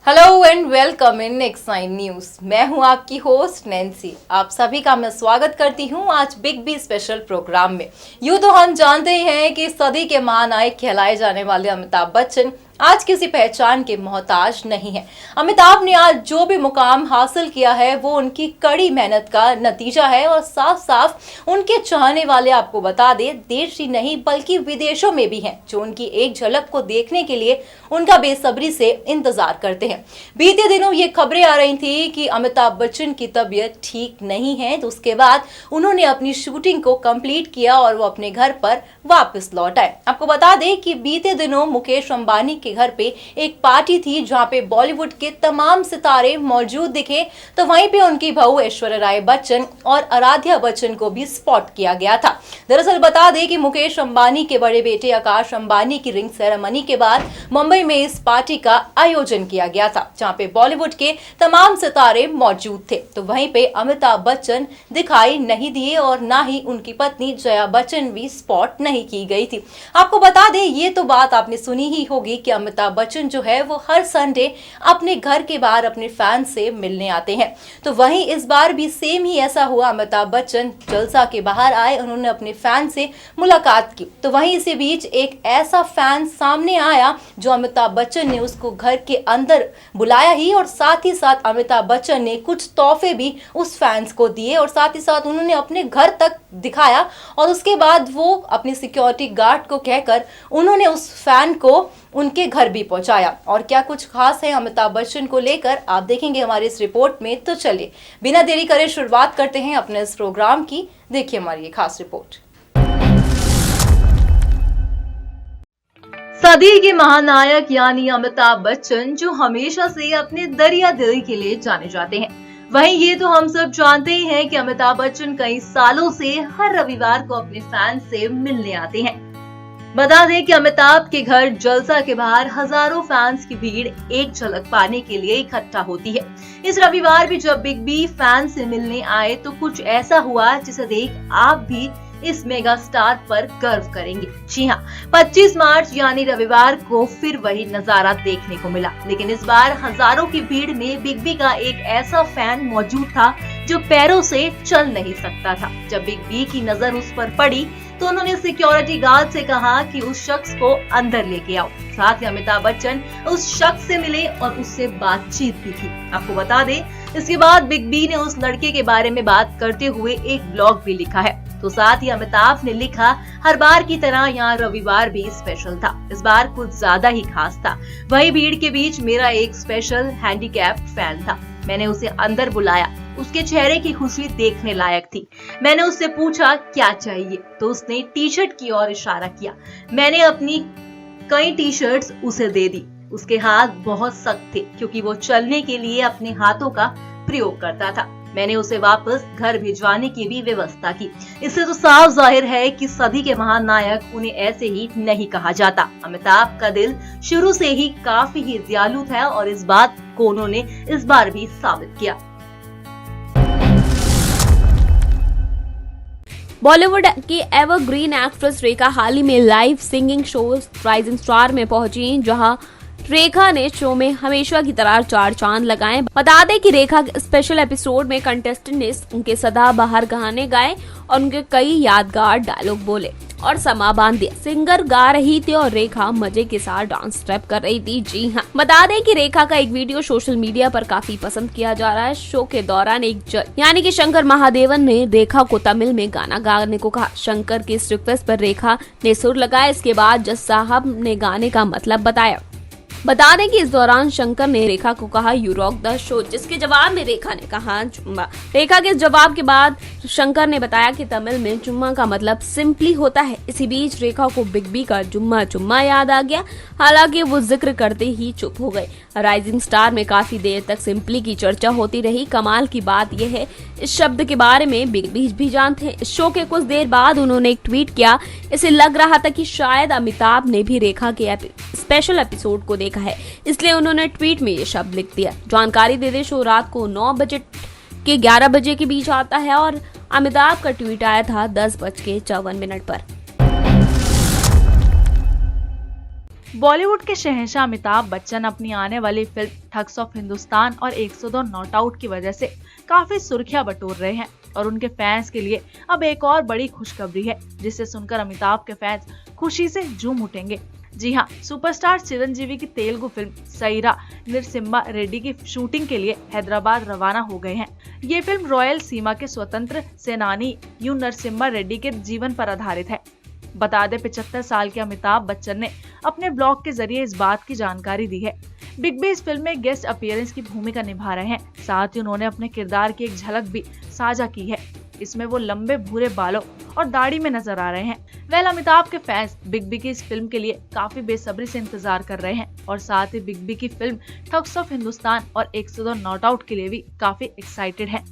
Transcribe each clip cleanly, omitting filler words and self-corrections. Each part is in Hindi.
Hello and welcome in X9 news. मैं हूं आपकी होस्ट नैन्सी। आप सभी का मैं स्वागत करती हूं आज बिग बी स्पेशल प्रोग्राम में। यूं तो हम जानते ही हैं कि सदी के महानायक कहलाए जाने वाले अमिताभ बच्चन आज किसी पहचान के मोहताज नहीं है। अमिताभ ने आज जो भी मुकाम हासिल किया है वो उनकी कड़ी मेहनत का नतीजा है और साफ साफ उनके चाहने वाले आपको बता दे देश ही नहीं बल्कि विदेशों में भी हैं जो उनकी एक झलक को देखने के लिए उनका बेसब्री से इंतजार करते हैं। बीते दिनों ये खबरें आ रही थी कि अमिताभ बच्चन की तबीयत ठीक नहीं है, तो उसके बाद उन्होंने अपनी शूटिंग को कंप्लीट किया और वो अपने घर पर वापस लौट आए। आपको बता दें कि बीते दिनों मुकेश अंबानी के घर पे एक पार्टी थी जहां पे बॉलीवुड के तमाम सितारे मौजूद दिखे, तो वहीं पे उनकी बहू ऐश्वर्या राय बच्चन और आराध्या बच्चन को भी स्पॉट किया गया था। दरअसल बता दें कि मुकेश अंबानी के बड़े बेटे आकाश अंबानी की रिंग सेरेमनी के बाद मुंबई में इस पार्टी का आयोजन किया गया था जहां पे बॉलीवुड के तमाम सितारे मौजूद थे, तो वहीं पे अमिताभ बच्चन दिखाई नहीं दिए और ना ही उनकी पत्नी जया बच्चन भी स्पॉट नहीं की गई थी। आपको बता दें ये तो बात आपने सुनी ही होगी कि अमिताभ बच्चन जो है वो हर संडे अपने घर के बाहर अपने फैंस से मिलने आते हैं, तो वहीं इस बार भी सेम ही ऐसा हुआ। अमिताभ बच्चन जलसा के बाहर आए, उन्होंने अपने फैन से मुलाकात की, तो वहीं इसी बीच एक ऐसा फैन सामने आया जो अमिताभ बच्चन ने उसको घर के अंदर बुलाया ही और साथ ही साथ अमिताभ बच्चन ने कुछ तोहफे भी उस फैंस को दिए और साथ ही साथ उन्होंने अपने घर तक दिखाया और उसके बाद वो अपने सिक्योरिटी गार्ड को कहकर उन्होंने उस फैन को उनके घर भी पहुंचाया। और क्या कुछ खास है अमिताभ बच्चन को लेकर आप देखेंगे हमारी इस रिपोर्ट में, तो चलिए बिना देरी करे शुरुआत करते हैं अपने इस प्रोग्राम की। देखिए हमारी ये खास रिपोर्ट। सदी के महानायक यानी अमिताभ बच्चन जो हमेशा से अपने दरिया दिली के लिए जाने जाते हैं, वहीं ये तो हम सब जानते ही हैं कि अमिताभ बच्चन कई सालों से हर रविवार को अपने फैंस से मिलने आते हैं। बता दें कि अमिताभ के घर जलसा के बाहर हजारों फैंस की भीड़ एक झलक पाने के लिए इकट्ठा होती है। इस रविवार भी जब बिग बी फैंस से मिलने आए तो कुछ ऐसा हुआ जिसे देख आप भी इस मेगा स्टार पर गर्व करेंगे। जी हाँ, 25 मार्च यानी रविवार को फिर वही नजारा देखने को मिला, लेकिन इस बार हजारों की भीड़ में बिग बी का एक ऐसा फैन मौजूद था जो पैरों से चल नहीं सकता था। जब बिग बी की नजर उस पर पड़ी तो उन्होंने सिक्योरिटी गार्ड से कहा कि उस शख्स को अंदर लेके आओ। साथ ही अमिताभ बच्चन उस शख्स से मिले और उससे बातचीत भी की। आपको बता दें इसके बाद बिग बी ने उस लड़के के बारे में बात करते हुए एक ब्लॉग भी लिखा है। तो साथ ही अमिताभ ने लिखा, हर बार की तरह यहाँ रविवार भी स्पेशल था, इस बार कुछ ज्यादा ही खास था। वही भीड़ के बीच मेरा एक स्पेशल हैंडीकैप्ड फैन था, मैंने उसे अंदर बुलाया, उसके चेहरे की खुशी देखने लायक थी। मैंने उससे पूछा क्या चाहिए, तो उसने टी शर्ट की ओर इशारा किया। मैंने अपनी कई टी शर्ट्स उसे दे दी। उसके हाथ बहुत सख्त थे क्योंकि वो चलने के लिए अपने हाथों का प्रयोग करता था। मैंने उसे वापस घर भिजवाने की भी व्यवस्था की। इससे तो साफ जाहिर है कि सदी के महानायक उन्हें ऐसे ही नहीं कहा जाता। अमिताभ का दिल शुरू से ही काफी ही दयालु था और इस बात को उन्होंने इस बार भी साबित किया। बॉलीवुड की एवरग्रीन एक्ट्रेस रेखा हाल ही में live singing show rising star में पहुंची, जहां रेखा ने शो में हमेशा की तरह 4 चांद लगाए। बता दें कि रेखा के स्पेशल एपिसोड में कंटेस्टेंट ने उनके सदाबहार गाने गाए और उनके कई यादगार डायलॉग बोले और समा बांध दिया। सिंगर गा रही थी और रेखा मजे के साथ डांस स्टेप कर रही थी। जी हाँ, बता दें कि रेखा का एक वीडियो सोशल मीडिया पर काफी पसंद किया जा रहा है। शो के दौरान एक जज यानी कि शंकर महादेवन ने रेखा को तमिल में गाना गाने को कहा। शंकर की इस रिक्वेस्ट पर रेखा ने सुर लगाया। इसके बाद जज साहब ने गाने का मतलब बताया। बता दें कि इस दौरान शंकर ने रेखा को कहा यू रॉक द शो, जिसके जवाब में रेखा ने कहा चुम्मा। रेखा के जवाब के बाद शंकर ने बताया कि तमिल में चुम्मा का मतलब सिंपली होता है। इसी बीच रेखा को बिग बी का जुम्मा चुम्मा याद आ गया, हालांकि वो जिक्र करते ही चुप हो गए। राइजिंग स्टार में काफी देर तक सिंपली की चर्चा होती रही। कमाल की बात यह है इस शब्द के बारे में बिग बी भी जानते हैं। इस शो के कुछ देर बाद उन्होंने एक ट्वीट किया। इसे लग रहा था कि शायद अमिताभ ने भी रेखा के स्पेशल एपिसोड को देखा है, इसलिए उन्होंने ट्वीट में ये शब्द लिख दिया। जानकारी दे दे शो रात को 9 बजे के 11 बजे के बीच आता है और अमिताभ का ट्वीट आया था 10:54 पर। बॉलीवुड के शहंशाह अमिताभ बच्चन अपनी आने वाली फिल्म ठग्स ऑफ हिंदुस्तान और 102 नॉट आउट की वजह से काफी सुर्खियां बटोर रहे हैं और उनके फैंस के लिए अब एक और बड़ी खुशखबरी है, जिसे सुनकर अमिताभ के फैंस खुशी से झूम उठेंगे। जी हाँ, सुपरस्टार चिरंजीवी की तेलुगु फिल्म सईरा नरसिम्हा रेड्डी की शूटिंग के लिए हैदराबाद रवाना हो गए हैं। ये फिल्म रॉयल सीमा के स्वतंत्र सेनानी यू नरसिम्हा रेड्डी के जीवन पर आधारित है। बता दें, 75 साल के अमिताभ बच्चन ने अपने ब्लॉग के जरिए इस बात की जानकारी दी है। बिग बी इस फिल्म में गेस्ट अपीयरेंस की भूमिका निभा रहे हैं। साथ ही उन्होंने अपने किरदार की एक झलक भी साझा की है। इसमें वो लंबे भूरे बालों और दाढ़ी में नजर आ रहे हैं। अमिताभ के फैंस बिग बी की इस फिल्म के लिए काफी बेसब्री से इंतजार कर रहे हैं और साथ ही बिग बी की फिल्म ठग्स ऑफ हिंदुस्तान और 102 नॉट आउट के लिए भी काफी एक्साइटेड हैं।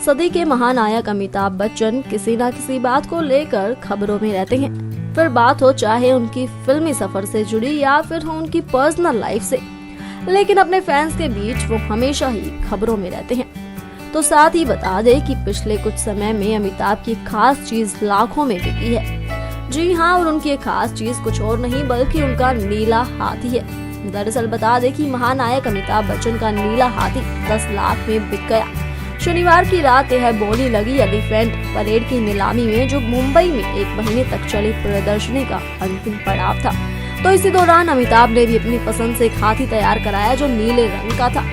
सदी के महानायक अमिताभ बच्चन किसी न किसी बात को लेकर खबरों में रहते हैं। फिर बात हो चाहे उनकी फिल्मी सफर से जुड़ी या फिर हो उनकी पर्सनल लाइफ से, लेकिन अपने फैंस के बीच वो हमेशा ही खबरों में रहते हैं। तो साथ ही बता दे कि पिछले कुछ समय में अमिताभ की खास चीज लाखों में बिकी है। जी हाँ, और उनकी खास चीज कुछ और नहीं बल्कि उनका नीला हाथी है। दरअसल बता दे कि महानायक अमिताभ बच्चन का नीला हाथी 10 लाख में बिक गया। शनिवार की रात यह बोली लगी एलिफेंट परेड की नीलामी में, जो मुंबई में 1 महीने तक चली प्रदर्शनी का अंतिम पड़ाव था। तो इसी दौरान अमिताभ ने भी अपनी पसंद से एक हाथी तैयार कराया जो नीले रंग का था।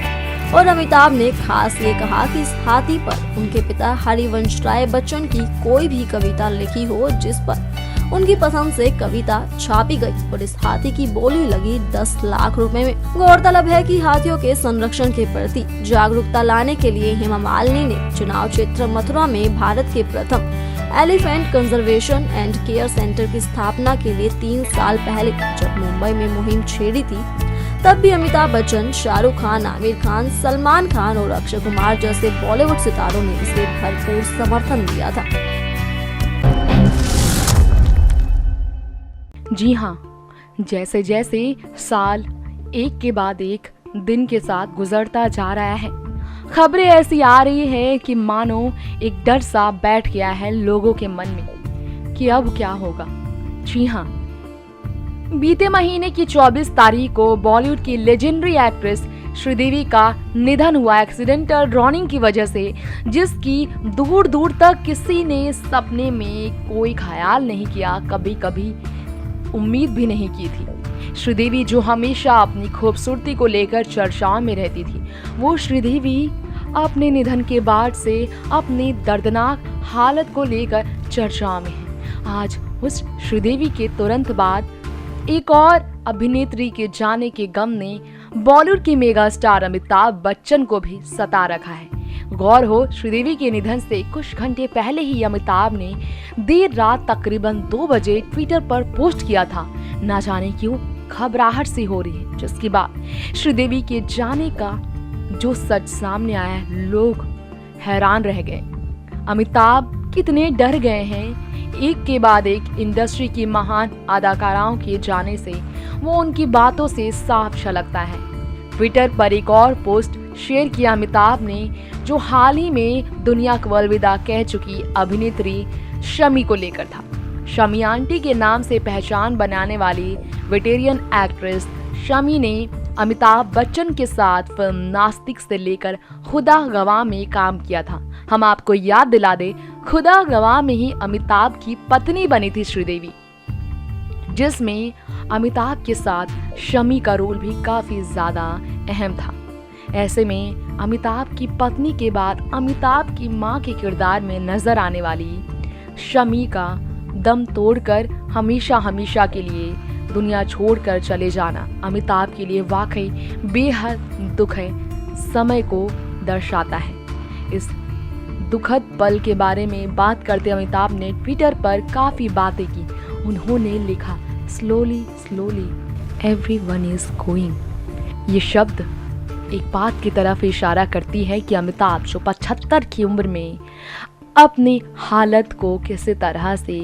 और अमिताभ ने खास ये कहा कि इस हाथी पर उनके पिता हरिवंश राय बच्चन की कोई भी कविता लिखी हो जिस पर उनकी पसंद से कविता छापी गई, और इस हाथी की बोली लगी 10 लाख रुपए में। गौरतलब है कि हाथियों के संरक्षण के प्रति जागरूकता लाने के लिए हेमा मालिनी ने चुनाव क्षेत्र मथुरा में भारत के प्रथम elephant conservation and care centre की स्थापना के लिए 3 साल पहले जब मुंबई में मुहिम छेड़ी थी, तब भी अमिताभ बच्चन, शाहरुख खान, आमिर खान, सलमान खान और अक्षय कुमार जैसे बॉलीवुड सितारों ने इसे भरपूर समर्थन दिया था। जी हाँ, जैसे जैसे साल एक के बाद एक दिन के साथ गुजरता जा रहा है, खबरें ऐसी आ रही है कि मानो एक डर सा बैठ गया है लोगों के मन में कि अब क्या होगा। जी हाँ, बीते महीने की 24 तारीख को बॉलीवुड की लेजेंडरी एक्ट्रेस श्रीदेवी का निधन हुआ एक्सीडेंटल ड्रॉनिंग की वजह से, जिसकी दूर दूर तक किसी ने सपने में कोई ख्याल नहीं किया, कभी कभी उम्मीद भी नहीं की थी। श्रीदेवी जो हमेशा अपनी खूबसूरती को लेकर चर्चाओं में रहती थी, वो श्रीदेवी अपने निधन के बाद से अपनी दर्दनाक हालत को लेकर चर्चाओं में है। आज उस श्रीदेवी के तुरंत बाद एक और अभिनेत्री के जाने के गम ने बॉलीवुड की मेगा स्टार अमिताभ बच्चन को भी सता रखा है। गौर हो, श्रीदेवी के निधन से कुछ घंटे पहले ही अमिताभ ने देर रात तकरीबन 2 बजे ट्विटर पर पोस्ट किया था। ना जाने क्यों घबराहट सी हो रही है, जिसके बाद श्रीदेवी के जाने का जो सच सामने आया, लोग हैरान रह गए। अमिताभ कितने डर गए हैं एक के बाद एक इंडस्ट्री की महान अदाकाराओं के जाने से, वो उनकी बातों से साफ झलकता है। ट्विटर पर एक और पोस्ट शेयर किया अमिताभ ने, जो हाल ही में दुनिया को अलविदा कह चुकी अभिनेत्री शमी को लेकर था। शमी आंटी के नाम से पहचान बनाने वाली वेटेरियन एक्ट्रेस शमी ने अमिताभ बच्चन के साथ फिल्म नास्तिक से लेकर खुदा गवाह में काम किया था। हम आपको याद दिला दें, खुदा गवाह में ही अमिताभ की पत्नी बनी थी श्रीदेवी, जिसमें अमिताभ के साथ शमी का रोल भी काफी ज्यादा अहम था। ऐसे में अमिताभ की पत्नी के बाद अमिताभ की मां के किरदार में नजर आने वाली शमी का दम तोड़कर हमेशा हमेशा के लिए दुनिया छोड़कर चले जाना अमिताभ के लिए वाकई बेहद दुख है, समय को दर्शाता है। इस दुखद पल के बारे में बात करते अमिताभ ने ट्विटर पर काफी बातें की। उन्होंने लिखा, slowly slowly everyone is going. ये शब्द एक बात की तरफ इशारा करती है कि अमिताभ जो 75 की उम्र में अपनी हालत को किसी तरह से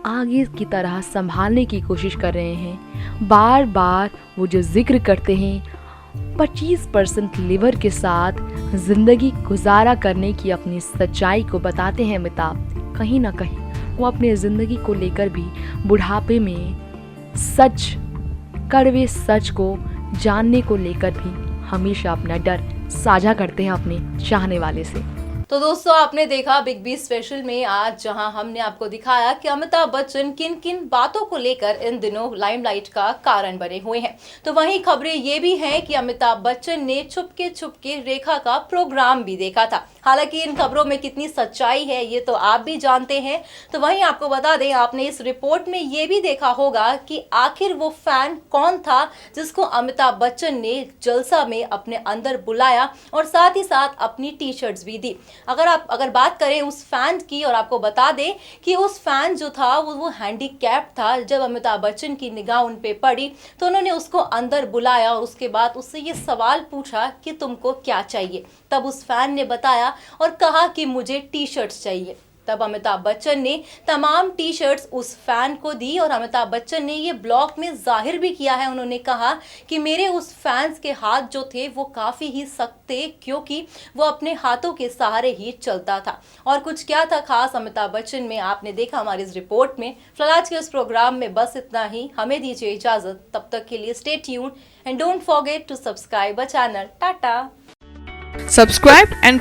आगे की तरह संभालने की कोशिश कर रहे हैं। बार बार वो जो जिक्र करते हैं 25% लिवर के साथ जिंदगी गुजारा करने की अपनी सच्चाई को बताते हैं अमिताभ। कहीं ना कहीं वो अपने ज़िंदगी को लेकर भी बुढ़ापे में सच, कड़वे सच को जानने को लेकर भी हमेशा अपना डर साझा करते हैं अपने चाहने वाले से। तो दोस्तों, आपने देखा बिग बी स्पेशल में आज, जहां हमने आपको दिखाया कि अमिताभ बच्चन किन किन बातों को लेकर इन दिनों लाइमलाइट का कारण बने हुए हैं। तो वहीं खबरें ये भी हैं कि अमिताभ बच्चन ने छुपके रेखा का प्रोग्राम भी देखा था। हालांकि इन खबरों में कितनी सच्चाई है ये तो आप भी जानते हैं। तो वहीं आपको बता दें, आपने इस रिपोर्ट में ये भी देखा होगा कि आखिर वो फैन कौन था जिसको अमिताभ बच्चन ने जलसा में अपने अंदर बुलाया और साथ ही साथ अपनी टी शर्ट्स भी दी। अगर बात करें उस फैन की, और आपको बता दें कि उस फैन जो था वो हैंडीकैप था। जब अमिताभ बच्चन की निगाह उन पे पड़ी तो उन्होंने उसको अंदर बुलाया और उसके बाद उससे ये सवाल पूछा कि तुमको क्या चाहिए। तब उस फैन ने बताया और कहा कि मुझे टी शर्ट्स चाहिए। तब अमिताभ बच्चन ने तमाम टी शर्ट्स उस फैन को दी और अमिताभ बच्चन ने ये ब्लॉग में जाहिर भी किया है। उन्होंने कहा कि मेरे उस फैंस के हाथ जो थे वो काफ़ी ही सख्त थे, क्योंकि वो अपने हाथों के सहारे ही चलता था। और कुछ क्या था खास अमिताभ बच्चन में, आपने देखा हमारी इस रिपोर्ट में। फिलहाल आज के इस प्रोग्राम में बस इतना ही। हमें दीजिए इजाज़त, तब तक के लिए stay tuned and don't forget to subscribe our channel. Ta ta. Subscribe and